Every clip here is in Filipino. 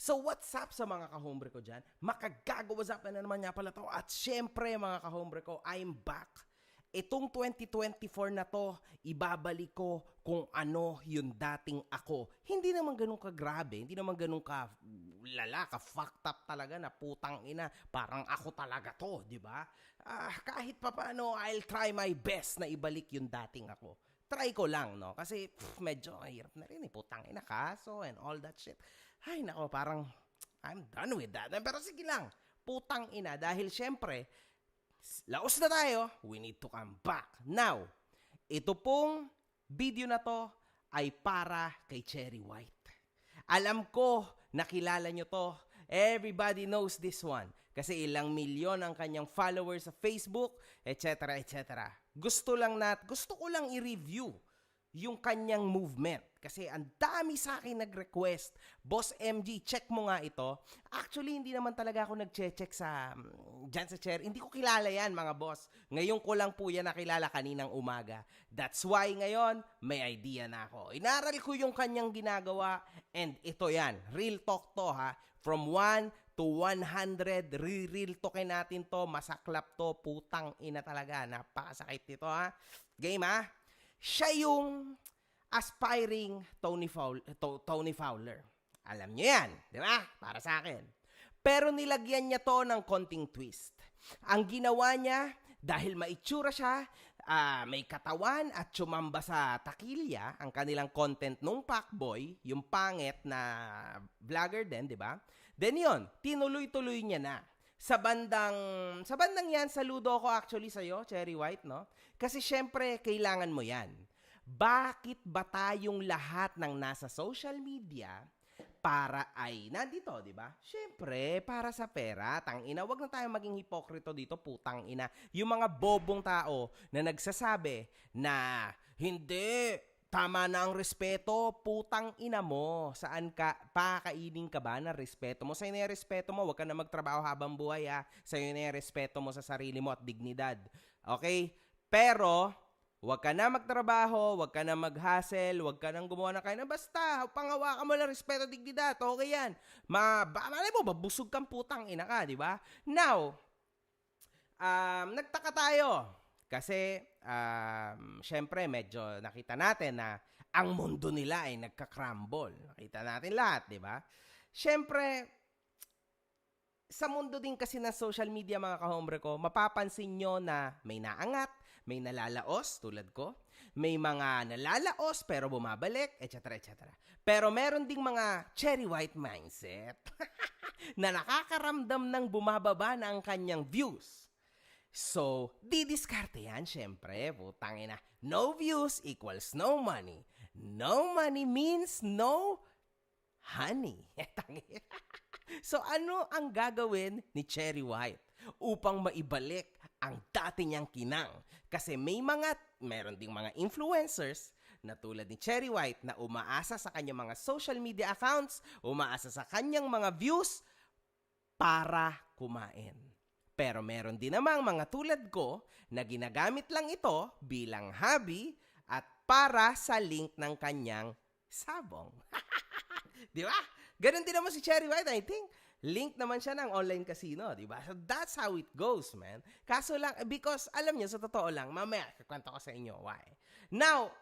So what's up sa mga kahombre ko dyan? Makagago, what's up na naman nga pala to. At syempre mga kahombre ko, I'm back. Itong 2024 na to, ibabalik ko kung ano yung dating ako. Hindi naman ganun ka grabe, hindi naman ganun ka lala, ka fucked up talaga na putang ina. Parang ako talaga to, di ba? Kahit pa paano, I'll try my best na ibalik yung dating ako. Try ko lang, no? Kasi medyo hirap na rin, putang ina, kaso and all that shit. Ay, nako, parang I'm done with that. Pero sige lang, putang ina, dahil syempre, laos na tayo, we need to come back. Now, ito pong video na to ay para kay Cherry White. Alam ko, nakilala nyo to. Everybody knows this one. Kasi ilang milyon ang kanyang followers sa Facebook, etc. etc. Gusto ko lang i-review yung kanyang movement. Kasi ang dami sa akin nag-request. Boss MG, check mo nga ito. Actually, hindi naman talaga ako nag-check sa dyan sa Cherry. Hindi ko kilala yan, mga boss. Ngayon ko lang po yan nakilala kaninang umaga. That's why ngayon, may idea na ako. Inaral ko yung kanyang ginagawa and ito yan. Real talk to ha. From 1 to 100, real talkin natin to. Masaklap to. Putang ina talaga. Napakasakit nito ha. Game ha. Siya yung aspiring Tony Fowler. Alam niyo yan, di ba? Para sa akin. Pero nilagyan niya to ng konting twist. Ang ginawa niya, dahil maitsura siya, may katawan at sumamba sa takilya, ang kanilang content nung Pacboy, yung pangit na vlogger din, di ba? Then yun, tinuloy-tuloy niya na. Sa bandang yan, saludo ako actually sa'yo, Cherry White, no? Kasi syempre, kailangan mo yan. Bakit ba tayong lahat ng nasa social media para ay nandito, di ba? Syempre, para sa pera. Tangina, wag na tayong maging hipokrito dito, putang ina. Yung mga bobong tao na nagsasabi na hindi, tama na ang respeto, putang ina mo. Saan ka, pakakainin ka ba ng respeto mo? Sa'yo na yung respeto mo, wag ka na magtrabaho habang buhay ha. Sa'yo na yung respeto mo sa sarili mo at dignidad. Okay? Pero, wag ka na magtrabaho, wag ka na mag-hustle, wag ka nang gumawa ng kainan. Basta, pangawakan mo lang respeto at dignidad. Okay yan. Malay mo, babusog kang putang ina ka, di ba? Now, nagtaka tayo. Kasi, syempre, medyo nakita natin na ang mundo nila ay nagka-crumble. Nakita natin lahat, di ba? Syempre, sa mundo din kasi ng social media, mga kahombre ko, mapapansin nyo na may naangat, may nalalaos, tulad ko, may mga nalalaos pero bumabalik, etc. etc. Pero meron ding mga Cherry White mindset na nakakaramdam ng bumababa na ang kanyang views. So, didiskarte yan, syempre. Putang ina. No views equals no money. No money means no honey. So, ano ang gagawin ni Cherry White upang maibalik ang dati niyang kinang? Kasi meron ding mga influencers na tulad ni Cherry White na umaasa sa kanyang mga social media accounts, umaasa sa kanyang mga views para kumain. Pero meron din namang mga tulad ko na ginagamit lang ito bilang hobby at para sa link ng kanyang sabong. Di ba? Ganon din naman si Cherry White, I think. Link naman siya ng online casino, di ba? So that's how it goes, man. Kaso lang, because alam niyo, sa totoo lang, mamaya, kakwento ko sa inyo why. Now,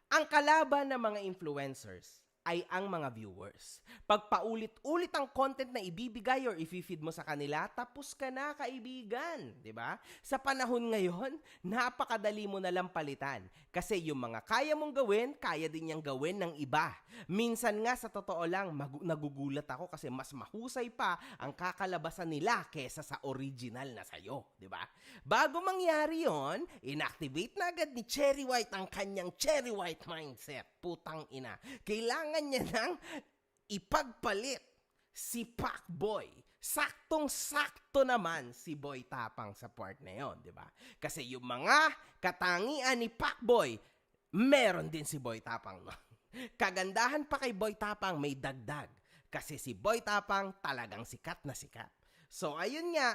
ang kalaban ng mga influencers ay ang mga viewers. Pag paulit-ulit ang content na ibibigay or i-feed mo sa kanila, tapos ka na, kaibigan. Diba? Sa panahon ngayon, napakadali mo na lang palitan. Kasi yung mga kaya mong gawin, kaya din niyang gawin ng iba. Minsan nga, sa totoo lang, nagugulat ako kasi mas mahusay pa ang kakalabasan nila kesa sa original na sayo. Diba? Bago mangyari yon, inactivate na agad ni Cherry White ang kanyang Cherry White mindset. Putang ina. Kailangan niya nang ipagpalit si Pacboy. Saktong-sakto naman si Boy Tapang sa part na yon, di ba? Kasi yung mga katangian ni Pacboy, meron din si Boy Tapang. No? Kagandahan pa kay Boy Tapang, may dagdag. Kasi si Boy Tapang talagang sikat na sikat. So, ayun nga,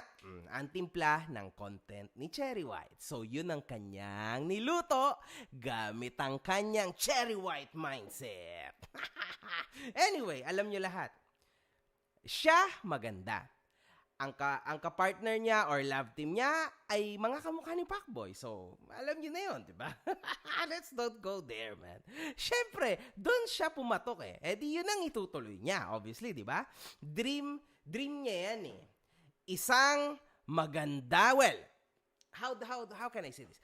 ang timpla ng content ni Cherry White. So, yun ang kanyang niluto gamit ang kanyang Cherry White mindset. Anyway, alam nyo lahat, Siya maganda. Ang ka-partner niya or love team niya ay mga kamukha ni Pacboy. So, alam niyo na yun, di ba? Let's not go there, man. Siyempre, doon siya pumatok eh. Eh di yun ang itutuloy niya, obviously, di ba? Dream niya yan eh. Isang maganda, well, how can I say this?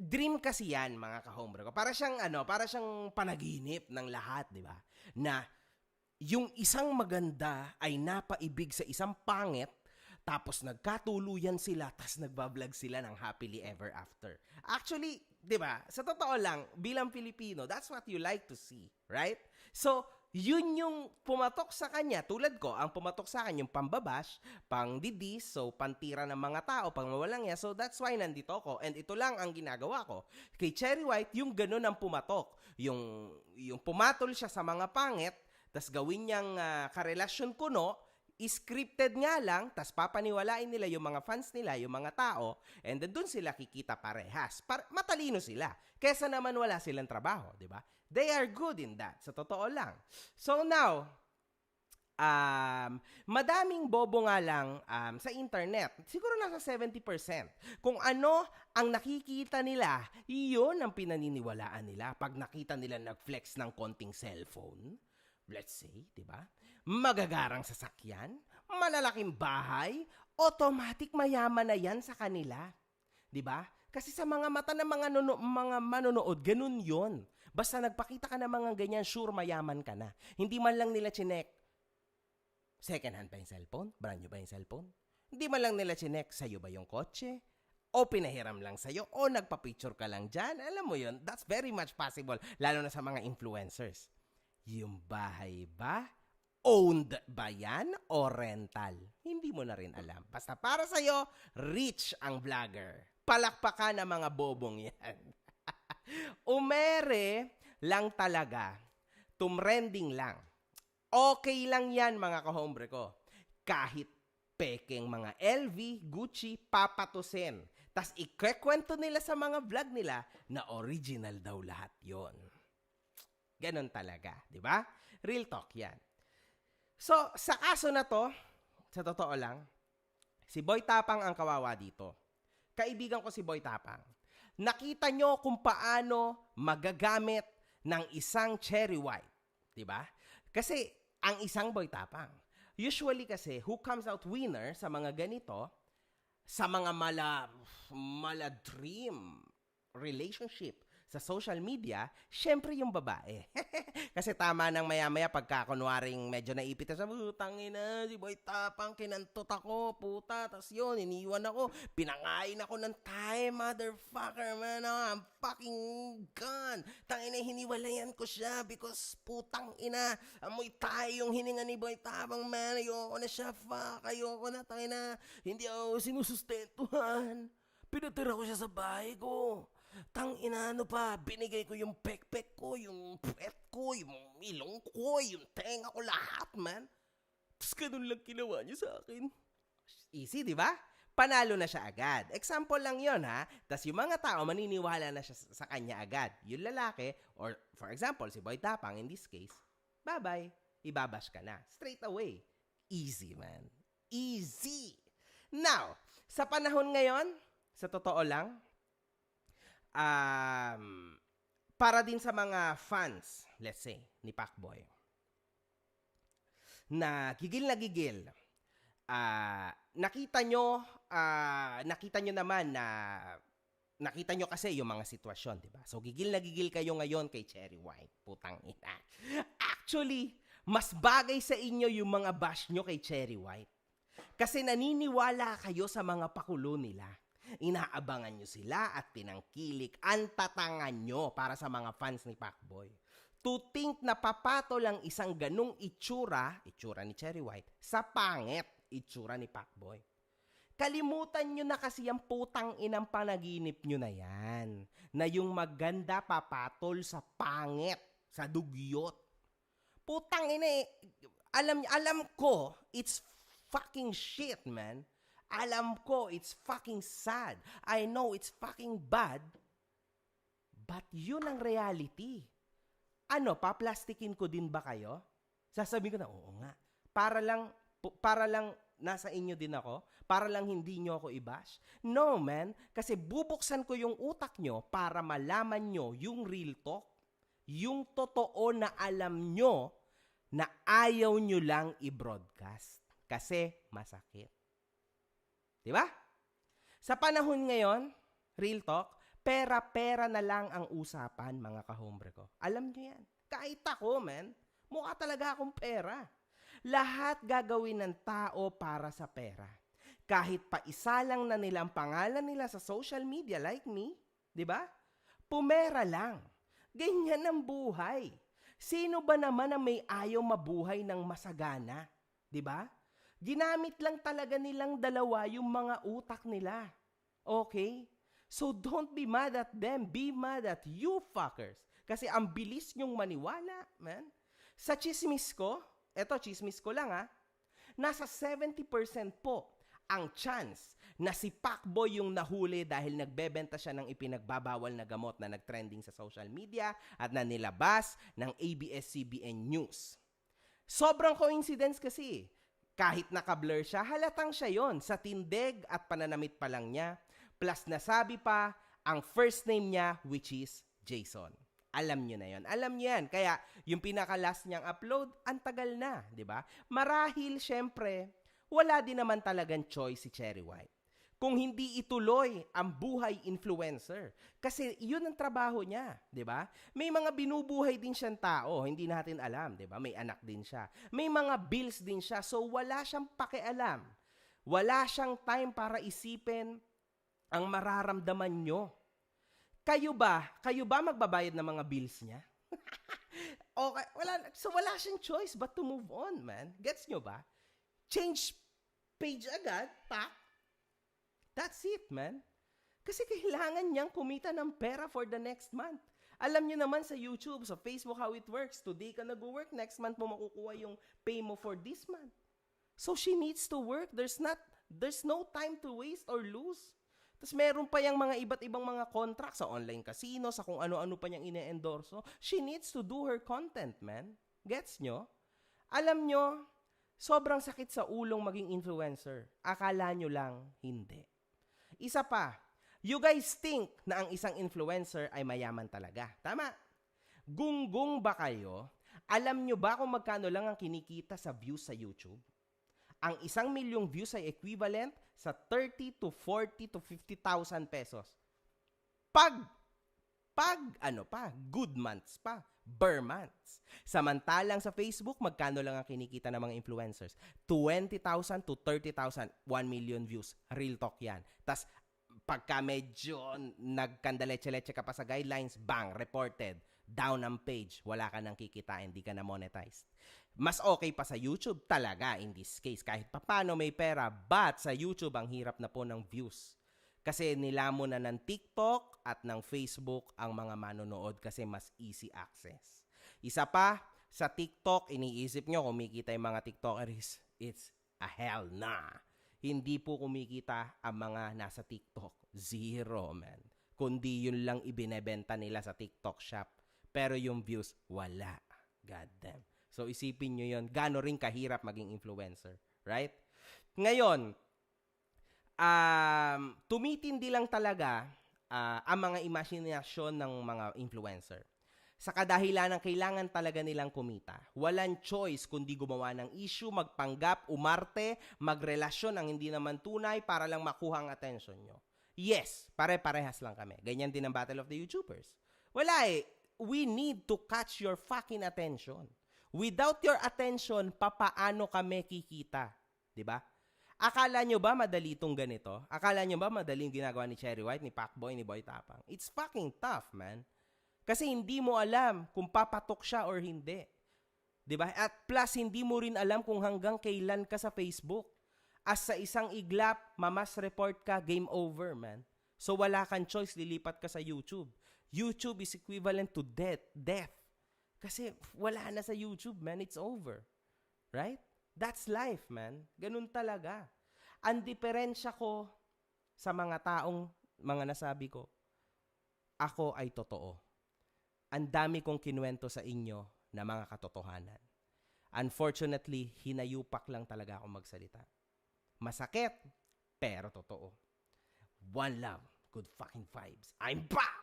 Dream kasi yan, mga ka-hombre ko. Para siyang panaginip ng lahat, di ba? Na yung isang maganda ay napaibig sa isang pangit, tapos nagkatuluyan sila, tapos nagbablog sila ng happily ever after. Actually, di ba, sa totoo lang, bilang Pilipino, that's what you like to see, right? So, yun yung pumatok sa kanya. Tulad ko, ang pumatok sa akin yung pambabash, pangdidis, so pantira ng mga tao, pangmawalang niya. So, that's why nandito ako. And ito lang ang ginagawa ko. Kay Cherry White, yung ganun ang pumatok. Yung pumatol siya sa mga pangit, tas gawin niyang karelasyon kuno, scripted nga lang, tas papaniwalain nila yung mga fans nila, yung mga tao, and then dun sila kikita parehas. Matalino sila. Kesa naman wala silang trabaho, di ba? They are good in that, sa totoo lang. So now, madaming bobo nga lang sa internet. Siguro nasa 70%. Kung ano ang nakikita nila, iyon ang pinaniniwalaan nila. Pag nakita nila nag-flex ng konting cellphone, let's say, di ba? Magagarang sasakyan, malalaking bahay, automatic mayaman na yan sa kanila. Di ba? Kasi sa mga mata ng mga manonood, ganun yon. Basta nagpakita ka ng mga ganyan, sure mayaman ka na. Hindi man lang nila chinek, second hand ba yung cellphone? Brand new ba yung cellphone? Hindi man lang nila chinek, sa'yo ba yung kotse? O pinahiram lang sa'yo? O nagpa-picture ka lang dyan? Alam mo yon, that's very much possible, lalo na sa mga influencers. Yung bahay ba? Owned ba yan o rental? Hindi mo na rin alam. Basta para sa'yo, rich ang vlogger. Palakpakan ang mga bobong yan. Umere lang talaga. Tumrending lang. Okay lang yan, mga kahombre ko. Kahit pekeng mga LV, Gucci, papatusin. Tas ikekwento nila sa mga vlog nila na original daw lahat yon. Ganon talaga, di ba? Real talk yan. So, sa kaso na to, sa totoo lang, si Boy Tapang ang kawawa dito. Kaibigan ko si Boy Tapang. Nakita nyo kung paano magagamit ng isang Cherry White. Di ba? Kasi, ang isang Boy Tapang. Usually kasi, who comes out winner sa mga ganito, sa mga mala dream relationship, sa social media, syempre yung babae. Kasi tama nang maya-maya pagka kunwaring medyo naipit na sa putang ina, si Boy Tapang, kinantot ako, puta, tas yun, iniwan ako, pinangain ako ng time, motherfucker, man, I'm fucking gone. Tangina, hiniwalayan ko siya because putang ina, amoy tayo yung hininga ni Boy Tapang, man, ayoko na siya, fuck, ayoko na, tangina, hindi ako sinusustentuhan. Pinatira ko siya sa bahay ko. Tangina, ano pa, binigay ko yung pekpek ko, yung puwet ko, yung ilong ko, yung tenga ko, lahat, man. Tapos ganun lang ginawa niya sa akin. Easy, di ba? Panalo na siya agad. Example lang yon ha. Tapos yung mga tao, maniniwala na siya sa kanya agad. Yung lalaki, or for example, si Boy Tapang, in this case, bye-bye. Ibabash ka na. Straight away. Easy, man. Easy. Now, sa panahon ngayon, sa totoo lang, para din sa mga fans, let's say, ni Pacboy, na gigil, nakita nyo naman na, nakita nyo kasi yung mga sitwasyon, diba? So, gigil kayo ngayon kay Cherry White, putang ina. Actually, mas bagay sa inyo yung mga bash nyo kay Cherry White. Kasi naniniwala kayo sa mga pakulo nila. Inaabangan nyo sila at tinangkilik ang tatangan nyo para sa mga fans ni Pacboy. To think na papato lang isang ganung itsura ni Cherry White, sa pangit itsura ni Pacboy. Kalimutan nyo na kasi yung putang inang panaginip nyo na yan. Na yung maganda papatol sa pangit, sa dugyot. Putang ina alam ko, it's fucking shit, man. Alam ko, it's fucking sad. I know it's fucking bad. But yun ang reality. Ano, paplastikin ko din ba kayo? Sasabihin ko na, oo nga. para lang nasa inyo din ako, para lang hindi nyo ako i-bash. No, man, kasi bubuksan ko yung utak nyo para malaman nyo yung real talk, yung totoo na alam nyo na ayaw nyo lang i-broadcast kasi masakit. Di ba? Sa panahon ngayon, real talk, pera-pera na lang ang usapan, mga kahombre ko. Alam nyo yan. Kahit ako, man, mukha talaga akong pera. Lahat gagawin ng tao para sa pera. Kahit pa isa lang na nila ang pangalan nila sa social media like me, di ba? Pumera lang. Ganyan ang buhay. Sino ba naman ang may ayaw mabuhay ng masagana? Di ba? Ginamit lang talaga nilang dalawa yung mga utak nila. Okay? So don't be mad at them. Be mad at you fuckers. Kasi ang bilis nyong maniwala, man. Sa chismis ko, eto chismis ko lang nasa 70% po ang chance na si Pacboy yung nahuli dahil nagbebenta siya ng ipinagbabawal na gamot na nagtrending sa social media at na nilabas ng ABS-CBN News. Sobrang coincidence kasi. Kahit naka-blur siya, halatang siya yon sa tindig at pananamit pa lang niya. Plus nasabi pa ang first name niya which is Jason. Alam nyo na yon. Alam nyo yan. Kaya, yung pinaka-last niyang upload, ang tagal na, di ba? Marahil, syempre, wala din naman talagang choice si Cherry White. Kung hindi ituloy ang buhay influencer. Kasi yun ang trabaho niya, di ba? May mga binubuhay din siyang tao, hindi natin alam, di ba? May anak din siya. May mga bills din siya, so wala siyang pakialam. Wala siyang time para isipin ang mararamdaman nyo. Kayo ba magbabayad ng mga bills niya? Okay, wala siyang choice but to move on, man. Gets nyo ba? Change page agad, pak. That's it, man. Kasi kailangan niyang kumita ng pera for the next month. Alam niyo naman sa YouTube, sa Facebook, how it works. Today ka nag-work, next month mo makukuha yung pay mo for this month. So she needs to work. There's no time to waste or lose. Tapos meron pa yung mga iba't ibang mga contract sa online casino, sa kung ano-ano pa niyang ine-endorso. She needs to do her content, man. Gets nyo? Alam nyo, sobrang sakit sa ulong maging influencer. Akala nyo lang, hindi. Isa pa, you guys think na ang isang influencer ay mayaman talaga. Tama? Gunggong ba kayo? Alam nyo ba kung magkano lang ang kinikita sa views sa YouTube? Ang 1,000,000 views ay equivalent sa 30 to 40 to 50,000 pesos. Pag good months pa, bar months. Samantalang sa Facebook, magkano lang ang kinikita ng mga influencers? 20,000 to 30,000, 1,000,000 views. Real talk yan. Tas pagka medyo nagkandaleche-leche ka pa sa guidelines, bang, reported. Down ang page, wala ka nang kikitain, hindi ka na monetized. Mas okay pa sa YouTube talaga in this case. Kahit papano may pera, but sa YouTube ang hirap na po ng views. Kasi nilamon na ng TikTok at ng Facebook ang mga manonood kasi mas easy access. Isa pa, sa TikTok, iniisip nyo kumikita yung mga TikTokers, it's a hell na. Hindi po kumikita ang mga nasa TikTok. Zero, man. Kundi yun lang ibinebenta nila sa TikTok shop. Pero yung views, wala. God damn. So isipin nyo yun, gaano rin kahirap maging influencer. Right? Ngayon, tumitindi lang talaga ang mga imahinasyon ng mga influencer. Sa kadahilan ng kailangan talaga nilang kumita. Walang choice kundi gumawa ng issue, magpanggap, umarte, magrelasyon ang hindi naman tunay para lang makuha ang attention nyo. Yes, pare-parehas lang kami. Ganyan din ang Battle of the YouTubers. Wala eh. We need to catch your fucking attention. Without your attention, papaano kami kikita? Diba? Akala nyo ba madali itong ganito? Akala nyo ba madali yung ginagawa ni Cherry White, ni Pacboy, ni Boy Tapang? It's fucking tough, man. Kasi hindi mo alam kung papatok siya or hindi. Diba? At plus, hindi mo rin alam kung hanggang kailan ka sa Facebook. As sa isang iglap, mamas report ka, game over, man. So wala kang choice, lilipat ka sa YouTube. YouTube is equivalent to death. Kasi wala na sa YouTube, man. It's over. Right? That's life, man. Ganun talaga. Ang diferensya ko sa mga taong mga nasabi ko, ako ay totoo. Ang dami kong kinuwento sa inyo na mga katotohanan. Unfortunately, hinayupak lang talaga ako magsalita. Masakit, pero totoo. One love, good fucking vibes. I'm back!